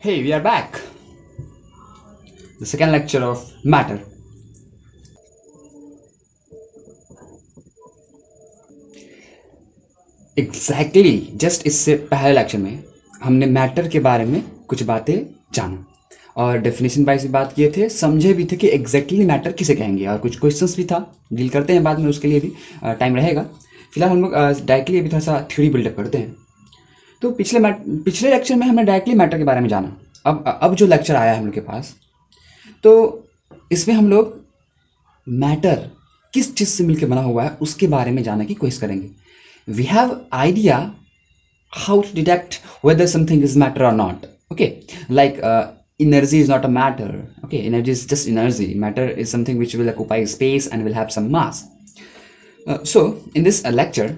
Hey, we are back. The second lecture of matter. Just इससे पहले lecture में हमने मैटर के बारे में कुछ बातें जाना और डेफिनेशन वाइज भी बात किए थे, समझे भी थे कि एग्जैक्टली मैटर किसे कहेंगे और कुछ क्वेश्चंस भी था, डील करते हैं बाद में, उसके लिए भी टाइम रहेगा। फिलहाल हम लोग डायरेक्टली अभी थोड़ा सा थ्योरी बिल्डअप करते हैं। तो पिछले लेक्चर में हमने डायरेक्टली मैटर के बारे में जाना। अब जो लेक्चर आया है हम लोग के पास, तो इसमें हम लोग मैटर किस चीज़ से मिलकर बना हुआ है उसके बारे में जानने की कोशिश करेंगे। We have idea how to detect whether something is matter or not. Okay, like energy is not a matter. Okay, energy is just energy. Matter is something which will occupy space and will have some mass. So in this lecture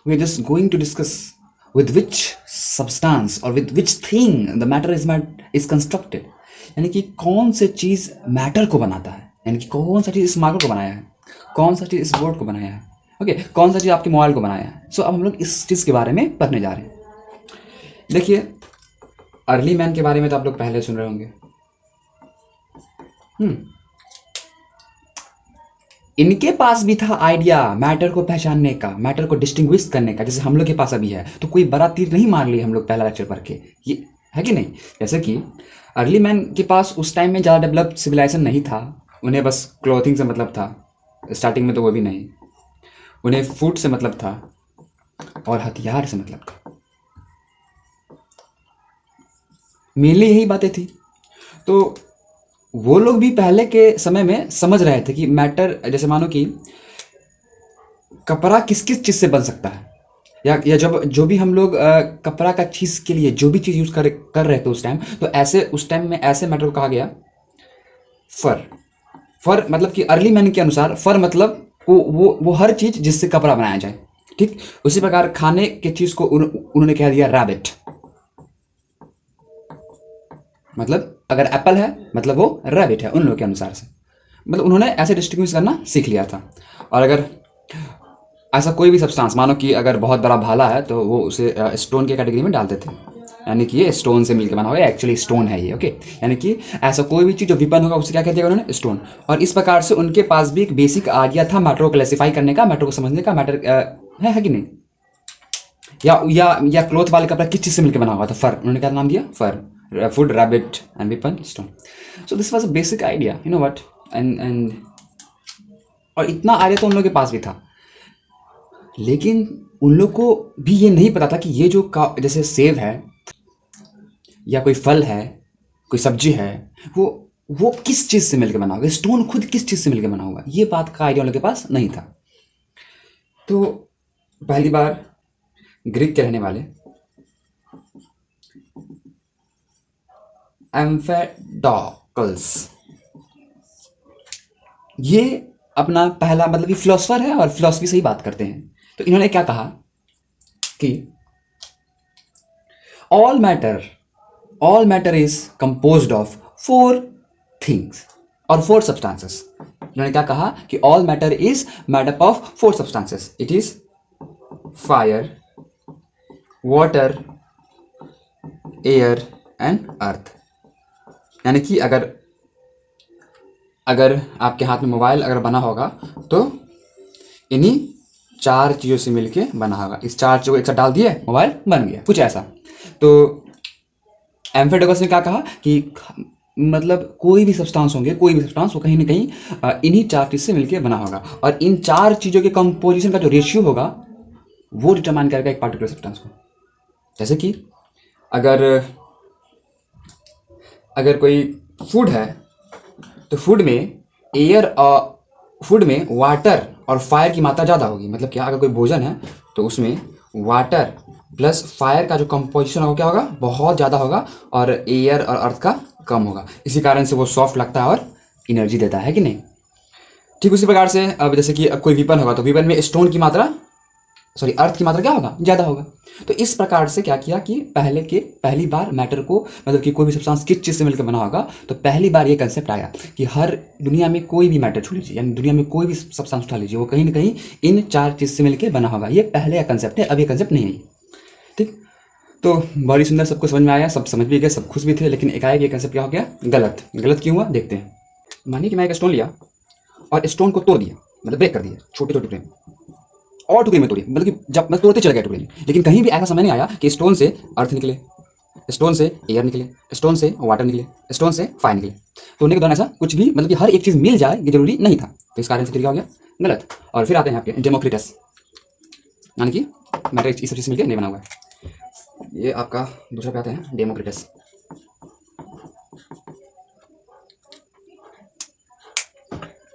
we are just going to discuss with which substance or with which thing the matter is constructed. यानी कि कौन से चीज़ matter को बनाता है, यानी कि कौन सा चीज़ इस मार्कर को बनाया है, कौन सा चीज़ इस बोर्ड को बनाया है, ओके, कौन सा चीज़ आपके मोबाइल को बनाया है। सो अब हम लोग इस चीज़ के बारे में पढ़ने जा रहे हैं। देखिए, अर्ली मैन के बारे में तो आप लोग पहले सुन रहे होंगे। इनके पास भी था आइडिया मैटर को पहचानने का, मैटर को डिस्टिंग्विश करने का, जैसे हम लोग के पास अभी है। तो कोई बड़ा तीर नहीं मार लिया हम लोग पहला लेक्चर पढ़ के, ये है कि नहीं। जैसे कि अर्ली मैन के पास उस टाइम में ज़्यादा डेवलप्ड सिविलाइजेशन नहीं था, उन्हें बस क्लोथिंग से मतलब था, स्टार्टिंग में तो वो भी नहीं, उन्हें फूड से मतलब था और हथियार से मतलब था, मेनली यही बातें थी। तो वो लोग भी पहले के समय में समझ रहे थे कि मैटर, जैसे मानो कि कपड़ा किस किस चीज़ से बन सकता है, या जब जो भी हम लोग कपड़ा का चीज़ के लिए जो भी चीज़ यूज़ कर रहे थे उस टाइम, तो ऐसे उस टाइम में ऐसे मैटर को कहा गया फर मतलब कि अर्ली मैन के अनुसार फर मतलब वो हर चीज़ जिससे कपड़ा बनाया जाए, ठीक। उसी प्रकार खाने के चीज़ को उन्होंने कह दिया रैबिट। मतलब अगर एप्पल है मतलब वो रैबिट है उन लोगों के अनुसार से, मतलब उन्होंने ऐसे डिस्टिंग्विश करना सीख लिया था। और अगर ऐसा कोई भी सब्सटेंस, मानो कि अगर बहुत बड़ा भाला है तो वो उसे स्टोन के कैटेगरी में डालते थे, यानी कि ये स्टोन से मिलकर बना हुआ है, एक्चुअली स्टोन है ये, ओके। यानी कि ऐसा कोई भी चीज़ जो विपन होगा उसे क्या कहते हैं उन्होंने, स्टोन। और इस प्रकार से उनके पास भी एक बेसिक आइडिया था मैटर को क्लासीफाई करने का, मैटर को समझने का, मैटर है कि नहीं। या क्लोथ वाले कपड़ा किस चीज़ से मिलकर बना हुआ था, फर, उन्होंने क्या नाम दिया, fur, food, rabbit and weapon, stone. So this was a basic idea, you know what. And और इतना आइडिया तो उन लोगों के पास भी था, लेकिन उन लोग को भी ये नहीं पता था कि ये जो जैसे सेब है या कोई फल है, कोई सब्जी है, वो किस चीज़ से मिलकर बना होगा, स्टोन खुद किस चीज़ से मिलकर बना होगा, ये बात का आइडिया उन लोगों के पास नहीं था। तो पहली बार ग्रीक के रहने वाले एम्फेडोकल्स, ये अपना पहला, मतलब कि फिलोसफर है और फिलोसफी से ही बात करते हैं। तो इन्होंने क्या कहा कि all matter is composed of 4 things और 4 सब्सटेंसेस। इन्होंने क्या कहा कि all matter is made up of 4 substances. It is fire, water, air and earth. यानी कि अगर आपके हाथ में मोबाइल अगर बना होगा तो इन्हीं 4 चीज़ों से मिलके बना होगा। इस 4 चीज़ों को एक साथ डाल दिए, मोबाइल बन गया, कुछ ऐसा। तो एम्फेडोकस ने क्या कहा कि मतलब कोई भी सब्सटेंस होंगे, कोई भी सब्सटेंस, वो कहीं ना कहीं इन्हीं 4 चीज़ से मिलके बना होगा, और इन 4 चीज़ों के कंपोजिशन का जो रेशियो होगा वो डिटरमाइन करेगा एक पार्टिकुलर सब्सटेंस को। जैसे कि अगर कोई फूड है तो फूड में वाटर और फायर की मात्रा ज़्यादा होगी। मतलब क्या, अगर कोई भोजन है तो उसमें वाटर प्लस फायर का जो कंपोजिशन होगा क्या होगा, बहुत ज़्यादा होगा, और एयर और अर्थ का कम होगा। इसी कारण से वो सॉफ्ट लगता है और एनर्जी देता है कि नहीं। ठीक उसी प्रकार से अब जैसे कि कोई विपन होगा तो विपन में अर्थ की मात्रा क्या होगा, ज़्यादा होगा। तो इस प्रकार से क्या किया कि पहली बार मैटर को, मतलब कि कोई भी सब्सटेंस किस चीज़ से मिलकर बना होगा, तो पहली बार ये कंसेप्ट आया कि हर दुनिया में कोई भी मैटर छू लीजिए, यानी दुनिया में कोई भी सब्सटेंस उठा लीजिए, वो कहीं ना कहीं इन 4 चीज़ से मिलकर बना होगा। ये पहले का कंसेप्ट है, अब ये कंसेप्ट नहीं है, ठीक। तो बड़ी सुंदर, सबको समझ में आया, सब समझ भी गए, सब खुश भी थे, लेकिन एकाएक ये कंसेप्ट क्या हो गया, गलत। गलत क्यों हुआ देखते हैं। मानिए कि मैं एक स्टोन लिया और स्टोन को तोड़ दिया, मतलब ब्रेक कर दिया छोटे छोटे टुकड़े में, और टुकड़े में तोड़िए, मतलब कि जब मैं तोड़ते चले गया टुकड़े में, लेकिन कहीं भी ऐसा समय नहीं आया कि स्टोन से अर्थ निकले, स्टोन से एयर निकले, स्टोन से वाटर निकले, स्टोन से फायर निकले। तोड़ने के दौरान ऐसा कुछ भी, मतलब कि हर एक चीज़ मिल जाए ये जरूरी नहीं था। तो इस कारण से क्या हो गया, गलत। और फिर आते हैं आपके डेमोक्रिटस, यानी कि मैटर इस चीज़ से मिलकर नहीं बना हुआ है। ये आपका दूसरा पे आते हैं डेमोक्रिटस।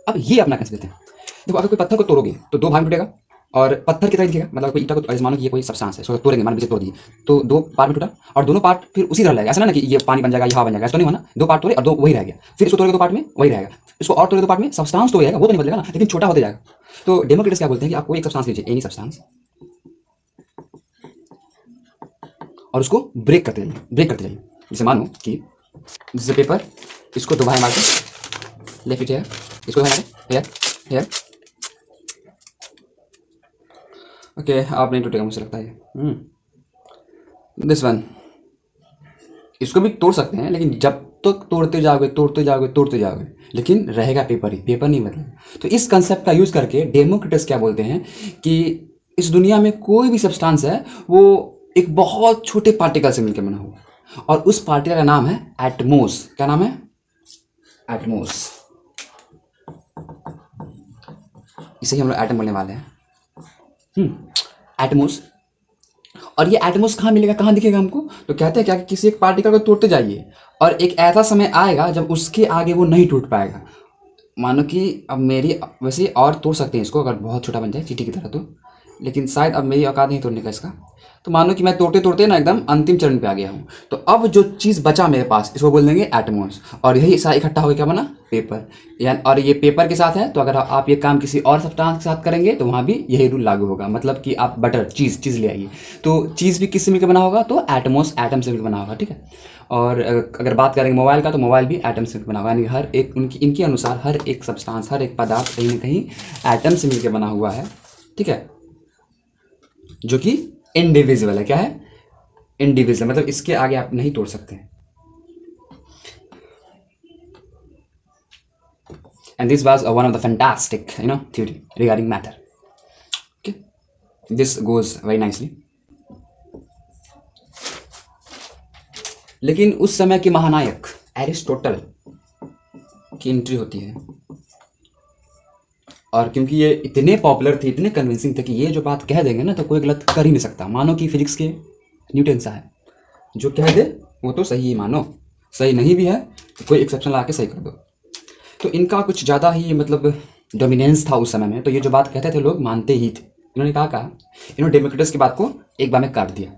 अब ये अपना कैसे देते हैं, देखो अगर कोई पत्थर को तोड़ोगे तो दो भाग में टूटेगा, और पत्थर की तरह दिखेगा, मतलब कोई ईटा को ऐसे मानो कि ये कोई सब्सटेंस है, इसको तोड़ेंगे, मान लीजिए तोड़ दिए तो दो पार्ट में टूटा, और दोनों पार्ट फिर उसी तरह लगेगा, ऐसा ना कि ये पानी बन जाएगा, ये हवा बन जाएगा, ऐसा तो नहीं हुआ ना। दो पार्ट तोड़े और दो वही रह गया, फिर इसको तोड़ेगा दो पार्ट में वही रहेगा, इसको और तोड़ेगा दो पार्ट में, सब्सटेंस तो वही रहेगा, वो तो नहीं बदलेगा ना, लेकिन छोटा होते जाएगा। तो डेमोक्रिटस क्या बोलते हैं कि आपको एक सब्सटेंस लीजिए, एनी सब्सटेंस, और उसको ब्रेक करते जाइए, ब्रेक करते जाइए। जैसे मानो कि जैसे पेपर, इसको दो भाग मारते, लेफ्ट इट हेयर, इसको भाग मारते हेयर हेयर, ओके आप नहीं टूटेगा मुझे लगता है। दिस वन, इसको भी तोड़ सकते हैं, लेकिन जब तक तोड़ते जाओगे तोड़ते जाओगे तोड़ते जाओगे, लेकिन रहेगा पेपर ही, पेपर नहीं बदलेगा। तो इस कंसेप्ट का यूज करके डेमोक्रिटस क्या बोलते हैं कि इस दुनिया में कोई भी सब्सटेंस है वो एक बहुत छोटे पार्टिकल से मिलकर बना हुआ, और उस पार्टिकल का नाम है एटमोस। क्या नाम है, एटमोस। इसे ही हम लोग एटम बोलने वाले हैं, एटमोस। और ये एटमोस कहाँ मिलेगा, कहाँ दिखेगा हमको, तो कहते हैं क्या कि किसी एक पार्टिकल को तोड़ते जाइए और एक ऐसा समय आएगा जब उसके आगे वो नहीं टूट पाएगा। मानो कि अब मेरी, वैसे और तोड़ सकते हैं इसको अगर बहुत छोटा बन जाए चींटी की तरह, तो लेकिन शायद अब मेरी औकात नहीं तोड़ने का इसका। तो मानो कि मैं तोड़ते तोड़ते ना एकदम अंतिम चरण पे आ गया हूँ, तो अब जो चीज़ बचा मेरे पास इसको बोल देंगे एटमोस, और यही सारा इकट्ठा होकर क्या बना, पेपर। यानी और ये पेपर के साथ है, तो अगर आप ये काम किसी और सब्सटेंस के साथ करेंगे तो वहाँ भी यही रूल लागू होगा। मतलब कि आप बटर, चीज़ ले आइए, तो चीज़ भी किससे मिलकर बना होगा, तो एटमोस, एटम से मिलकर बना होगा, ठीक है। और अगर बात करेंगे मोबाइल का, तो मोबाइल भी एटम से बना हुआ है, यानी हर एक उनकी इनके अनुसार हर एक सब्सटेंस, हर एक पदार्थ कहीं ना कहीं एटम से मिलकर बना हुआ है, ठीक है, जो कि इनडिविजिबल है। क्या है, इनडिविजिबल, मतलब इसके आगे आप नहीं तोड़ सकते। And this was one of the fantastic, theory regarding matter. Okay, this goes very nicely. लेकिन उस समय के महानायक एरिस्टोटल की एंट्री होती है, और क्योंकि ये इतने पॉपुलर थे, इतने कन्विंसिंग थे कि ये जो बात कह देंगे ना तो कोई गलत कर ही नहीं सकता। मानो कि फिजिक्स के न्यूटन सा है, जो कह दे वो तो सही ही मानो, सही नहीं भी है तो कोई एक्सेप्शन ला के सही कर दो। तो इनका कुछ ज़्यादा ही मतलब डोमिनेंस था उस समय में, तो ये जो बात कहते थे लोग मानते ही थे। इन्होंने कहा इन्होंने डेमोक्रिटस की बात को एक बार में काट दिया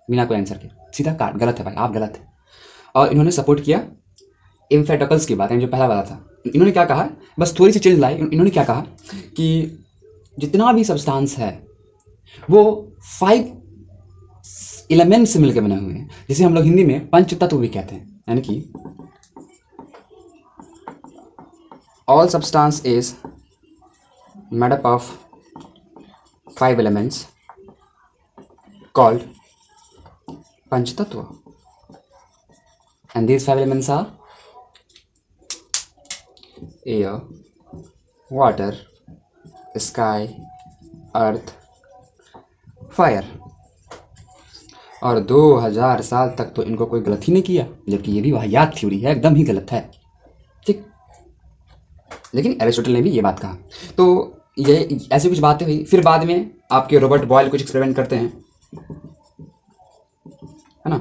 बिना कोई आंसर के, सीधा काट, गलत है भाई, आप गलत है। और इन्होंने सपोर्ट किया एम्फेडोकल्स की बात, जो पहला वाला था। इन्होंने क्या कहा, बस थोड़ी सी चेंज लाई। इन्होंने क्या कहा कि जितना भी सब्सटेंस है वो 5 एलिमेंट से मिलकर बने हुए हैं, जिसे हम लोग हिंदी में पंचतत्व भी कहते हैं। यानी कि all substance is made up of 5 elements called पंचतत्व, and these 5 elements are air, water, sky, earth, fire। और 2000 साल तक तो इनको कोई गलत ही नहीं किया, जबकि ये भी वाहियात थ्योरी है, एकदम ही गलत है, ठीक। लेकिन एरिस्टोटल ने भी ये बात कहा। तो ये ऐसी कुछ बातें हुई। फिर बाद में आपके रॉबर्ट बॉयल कुछ एक्सपेरिमेंट करते हैं, है ना,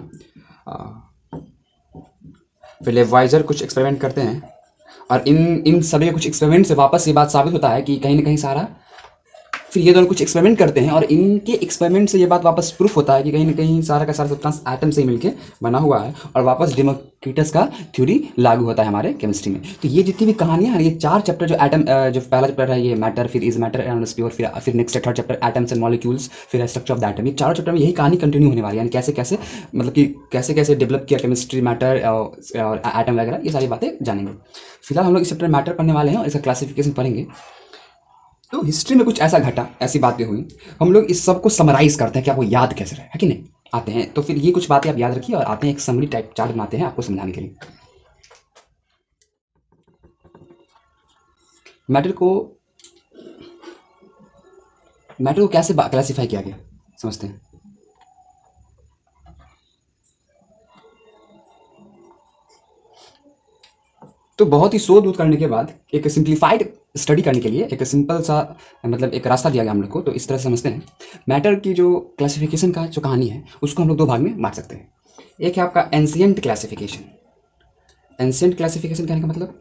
फिर लेवाइजर कुछ एक्सपेरिमेंट करते हैं, और इन सभी कुछ एक्सपेरिमेंट से वापस ये बात साबित होता है कि कहीं ना कहीं सारा, फिर ये दोनों कुछ एक्सपेरिमेंट करते हैं और इनके एक्सपेरिमेंट से ये बात वापस प्रूफ होता है कि कहीं ना कहीं सारा का सारा सब्सटेंस एटम से ही मिलके बना हुआ है, और वापस डेमोक्रिटस का थ्योरी लागू होता है हमारे केमिस्ट्री में। तो ये जितनी भी कहानियां हैं, ये 4 चैप्टर जो एटम, जो पहला चैप्टर है ये मैटर, फिर इज मैटर एंड स्पीयर, फिर next 3rd chapter atoms and molecules, फिर स्ट्रक्चर ऑफ द एटम, ये 4 चैप्टर में यही कहानी कंटिन्यू होने वाली है। यानी कैसे कैसे, मतलब कि कैसे कैसे डेवलप किया केमिस्ट्री, मैटर और एटम वगैरह, ये सारी बातें जानेंगे। फिलहाल हम लोग इस चैप्टर मैटर पढ़ने वाले हैं और इसका क्लासिफिकेशन पढ़ेंगे। तो हिस्ट्री में कुछ ऐसा घटा, ऐसी बातें हुई, हम लोग इस सब को समराइज करते हैं कि आपको याद कैसे रहे, है कि नहीं। आते हैं। तो फिर ये कुछ बातें आप याद रखिए और आते हैं एक समरी टाइप चार्ट बनाते हैं आपको समझाने के लिए। मैटर को कैसे क्लासीफाई किया गया समझते हैं। तो बहुत ही शोध करने के बाद एक सिंप्लीफाइड स्टडी करने के लिए एक सिंपल सा मतलब एक रास्ता दिया गया हम लोग को। तो इस तरह से समझते हैं मैटर की जो क्लासिफिकेशन का जो कहानी है उसको हम लोग दो भाग में बांट सकते हैं। एक है आपका एंशिएंट क्लासिफिकेशन। एंशिएंट क्लासिफिकेशन कहने का मतलब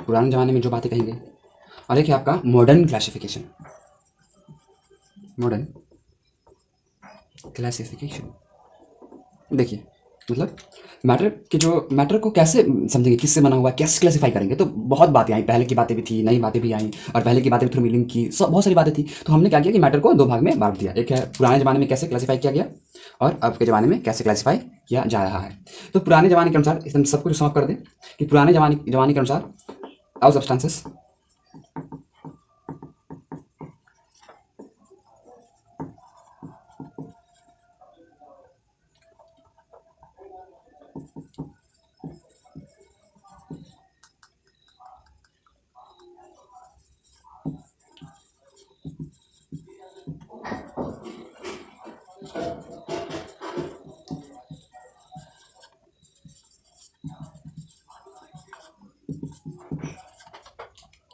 पुराने ज़माने में जो बातें कही गई, और एक है आपका मॉडर्न क्लासिफिकेशन। मॉडर्न क्लासिफिकेशन देखिए मतलब मैटर को कैसे समझेंगे, किससे बना हुआ है, कैसे क्लासीफाई करेंगे। तो बहुत बातें आई, पहले की बातें भी थी, नई बातें भी आई, और पहले की बातें भी थ्रू मीनिंग की, सब बहुत सारी बातें थी। तो हमने क्या किया कि मैटर को दो भाग में बांट दिया। एक है पुराने ज़माने में कैसे क्लासीफाई किया गया और अब के ज़माने में कैसे क्लासीफाई किया जा रहा है। तो पुराने ज़माने के अनुसार इसमें सब कुछ समाप्त कर दें कि पुराने ज़माने के अनुसार ऑल सब्सटेंसेस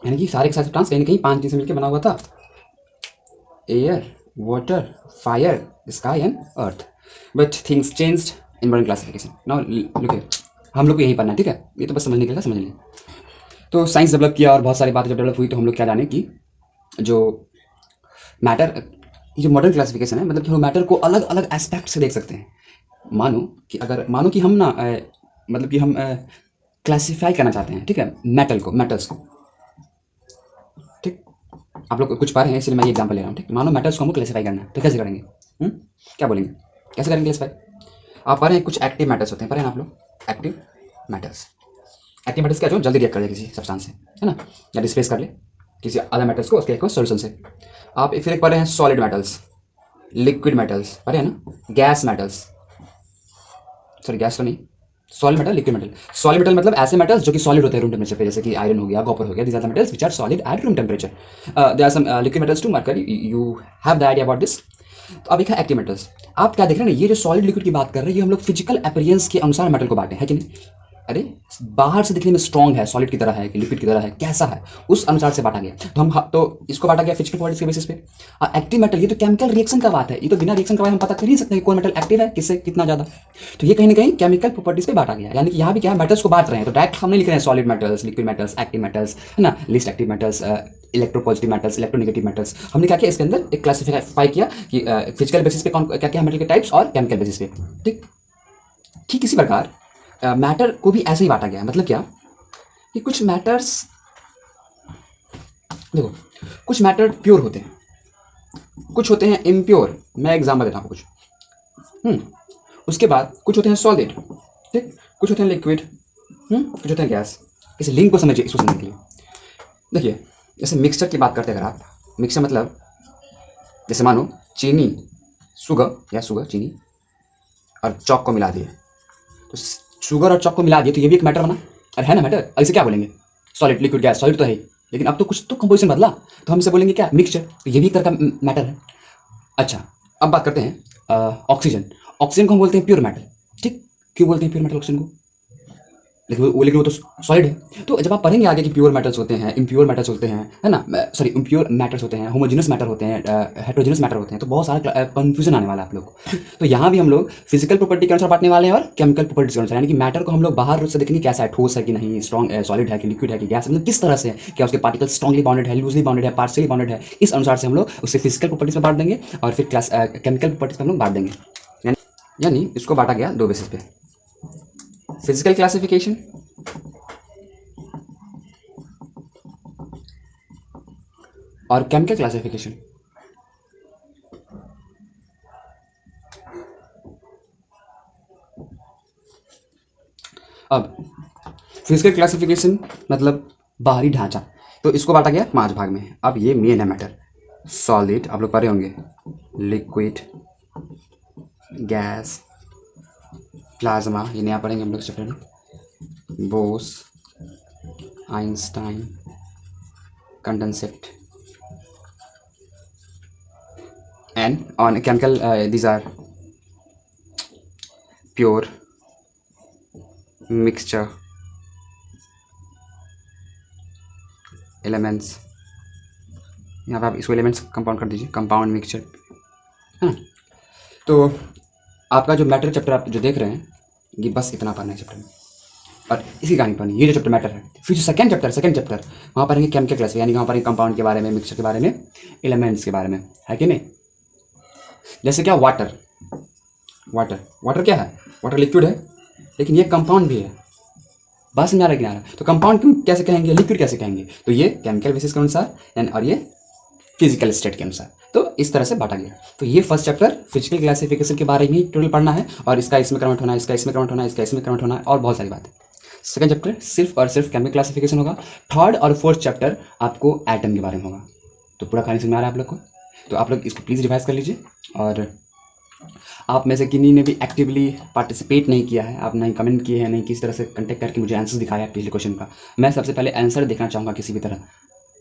यानी कि सारे के सारे सब्सटेंस कहीं ना कहीं 5 चीज़ से मिलकर बना हुआ था। Air, water, fire, sky and earth. But things changed in modern classification. Now look here, हम लोग को यही पढ़ना है, ठीक है। ये तो बस समझने के लिए समझ लें। तो साइंस डेवलप किया और बहुत सारी बातें जब डेवलप हुई तो हम लोग क्या जाने कि जो मैटर, जो मॉडर्न क्लासिफिकेशन है मतलब कि हम मैटर को अलग अलग एस्पेक्ट से देख सकते हैं। मानो कि हम ना मतलब कि हम क्लासीफाई करना चाहते हैं, ठीक है, मैटर्स को, ठीक। आप लोग कुछ पढ़ रहे हैं इसलिए मैं ये एग्जांपल ले रहा हूँ, ठीक। मानो मैटर्स को हमको क्लासीफाई करना है तो कैसे करेंगे? क्या बोलेंगे, कैसे करेंगे क्लासीफाई? आप पढ़ रहे हैं कुछ एक्टिव मैटर्स होते हैं, पढ़े हैं आप लोग एक्टिव मैटर्स। एक्टिव मैटर्स क्या, जो जल्दी रिएक्ट कर दे किसी सब्सटेंस से, है ना, या डिस्प्लेस कर ले किसी अदर मैटर्स को उसके सोल्यूशन से। आप फिर एक पढ़ रहे हैं सॉलिड मेटल्स, लिक्विड मेटल्स, पढ़े हैं ना, गैस मेटल्स, सॉरी गैस तो नहीं, solid metal, liquid metal. Solid metal मतलब ऐसे मेटल्स जो कि सॉलिड होते हैं रूम टेम्परेचर पे, जैसे कि आयरन हो गया, कॉपर हो गया, these are the metals which are solid at room temperature. There are some liquid metals too, mercury, you have the idea about this. तो अब एक है एक्टिव मेटल्स। आप क्या देख रहे हैं ना, ये जो सॉलिड लिक्विड की बात कर रहे हैं ये हम लोग फिजिकल अपीयरेंस के अनुसार मेटल को बांटे हैं कि नहीं। अरे बाहर से दिखने में स्ट्रॉन्ग है, सॉलिड की तरह है कि लिक्विड की तरह है, कैसा है, उस अनुसार से बांटा गया। तो इसको बांटा गया फिजिकल प्रॉपर्टीज के बेसिस पे। एक्टिव मेटल, ये तो केमिकल रिएक्शन का बात है, ये तो बिना रिएक्शन करवाए हम पता कर नहीं सकते कि कौन मेटल एक्टिव है, किससे कितना ज्यादा। तो ये कहीं ना कहीं केमिकल प्रॉपर्टीज पे बांटा गया। यानी कि यहाँ भी क्या है, मेटल्स को बांट रहे हैं। तो डायरेक्ट हम नहीं लिख रहे हैं solid metals, liquid metals, active metals, है ना, list active metals, electropositive metals, electronegative metals. हमने क्या किया इसके अंदर एक क्लासिफाई किया कि फिजिकल बेसिस पे कौन क्या क्या मेटल के टाइप्स और केमिकल बेसिस पे, ठीक। ठीक इसी प्रकार मैटर को भी ऐसे ही बांटा गया है। मतलब क्या कि कुछ मैटर्स, देखो, कुछ मैटर प्योर होते हैं, कुछ होते हैं इम्प्योर। मैं एग्जाम्पल देता हूँ कुछ। उसके बाद कुछ होते हैं सॉलिड, ठीक, कुछ होते हैं लिक्विड, कुछ होते हैं गैस। इस लिंक को समझिए, इसको समझने के लिए देखिए, जैसे मिक्सचर की बात करते हैं अगर आप, मिक्सचर मतलब जैसे मानो चीनी, शुगर चीनी और चॉक को मिला दिए, तो शुगर और चॉक को मिला दिए तो ये भी एक मैटर बना, अरे है ना मैटर। ऐसे क्या बोलेंगे, सॉलिड, लिक्विड, गैस। सॉलिड तो है ही, लेकिन अब तो कुछ तो कंपोजिशन बदला, तो हम इसे बोलेंगे क्या, मिक्सचर। तो ये भी एक तरह का मैटर है। अच्छा, अब बात करते हैं ऑक्सीजन। ऑक्सीजन को हम बोलते हैं प्योर मेटल, ठीक। क्यों बोलते हैं प्योर मेटल ऑक्सीजन को, लेकिन वो तो सॉलिड है। तो जब आप पढ़ेंगे आगे कि प्योर मेटल्स होते हैं, इम्प्योर मेटल्स होते हैं, है ना, सॉरी इम्प्योर मैटर्स होते हैं, होमोजेनस मैटर होते हैं, हेटेरोजेनस मैटर होते हैं, तो बहुत सारा कंफ्यूजन आने वाला है आप लोग को। तो यहाँ भी हम लोग फिजिकल प्रॉपर्टी के अनुसार बांटने वाले हैं और केमिकल प्रॉपर्टीज के अनुसार। यानी कि मैटर को हम लोग बाहर से देखेंगे कैसा है, ठोस है कि नहीं, स्ट्रॉन्ग सॉलिड है कि लिक्विड है कि गैस, मतलब किस तरह से है, क्या उसके पार्टिकल स्ट्रॉन्गली बाउंडेड है, लूजली बाउंडेड है, पार्शियली बाउंडेड है। इस अनुसार से हम लोग उसे फिजिकल प्रॉपर्टीज में बांट देंगे और फिर केमिकल प्रॉपर्टीज में हम लोग बांट देंगे। यानी इसको बांटा गया दो बेसिस पे, फिजिकल क्लासिफिकेशन और केमिकल क्लासिफिकेशन। अब फिजिकल क्लासिफिकेशन मतलब बाहरी ढांचा, तो इसको बांटा गया 5 भाग में। अब ये मेन है मैटर, सॉलिड आप लोग पढ़े होंगे, लिक्विड, गैस, प्लाज्मा, ये नया पढ़ेंगे हम लोग चैप्टर में, Bose, Einstein, condensate, and on chemical these are pure, mixture, elements, यहाँ पे आप इसको एलिमेंट्स कंपाउंड कर दीजिए, कंपाउंड, मिक्सचर, है ना। तो आपका जो मैटर चैप्टर आप जो देख रहे हैं ये बस इतना पढ़ना है चैप्टर में, और इसी कहानी पढ़नी, ये जो चैप्टर मैटर है। फिर जो सेकंड चैप्टर वहाँ पढ़ेंगे केमिकल क्लास, यानी वहाँ पढ़ेंगे कंपाउंड के बारे में, मिक्सचर के बारे में, एलिमेंट्स के बारे में, है कि नहीं। जैसे क्या वाटर क्या है, वाटर लिक्विड है, लेकिन ये कंपाउंड भी है, बस में आ रहा है कि नहीं आ रहा। तो कंपाउंड कैसे कहेंगे, लिक्विड कैसे कहेंगे, तो ये केमिकल बेसिस के अनुसार और ये फिजिकल स्टेट के अनुसार, तो इस तरह से बांटा गया। तो ये फर्स्ट चैप्टर फिजिकल क्लासिफिकेशन के बारे में ही टोटल पढ़ना है, और इसका इसमें कन्वर्ट होना है, इसका इसमें कन्वर्ट होना है, इसका इसमें कन्वर्ट होना है, और बहुत सारी बातें। सेकंड चैप्टर सिर्फ और सिर्फ केमिकल क्लासिफिकेशन होगा। थर्ड और फोर्थ चैप्टर आपको एटम के बारे में होगा। तो पूरा कहानी समझ में आ रहा है आप लोग को, तो आप लोग इसको प्लीज़ रिवाइज कर लीजिए। और आप में से किन्हीं ने भी एक्टिवली पार्टिसिपेट नहीं किया है, आप नहीं कमेंट किए हैं, नहीं किसी तरह से कंटेक्ट करके मुझे आंसर दिखाया है पिछले क्वेश्चन का, मैं सबसे पहले आंसर देखना चाहूँगा किसी भी तरह,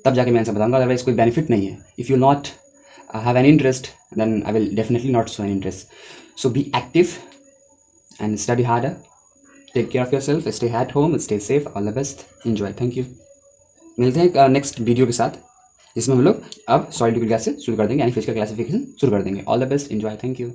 तब जाके मैं आंसर बताऊँगा, अदरवाइज कोई बेनिफिट नहीं है। If you not have an interest then I will definitely not show an interest. So be active and study harder, take care of yourself, stay at home, stay safe, all the best, enjoy, thank you. मिलते हैं next video के साथ, जिसमें हम लोग अब solid liquid gas से शुरू कर देंगे, यानी फिजिकल क्लासिफिकेशन शुरू कर देंगे। All the best, enjoy, thank you.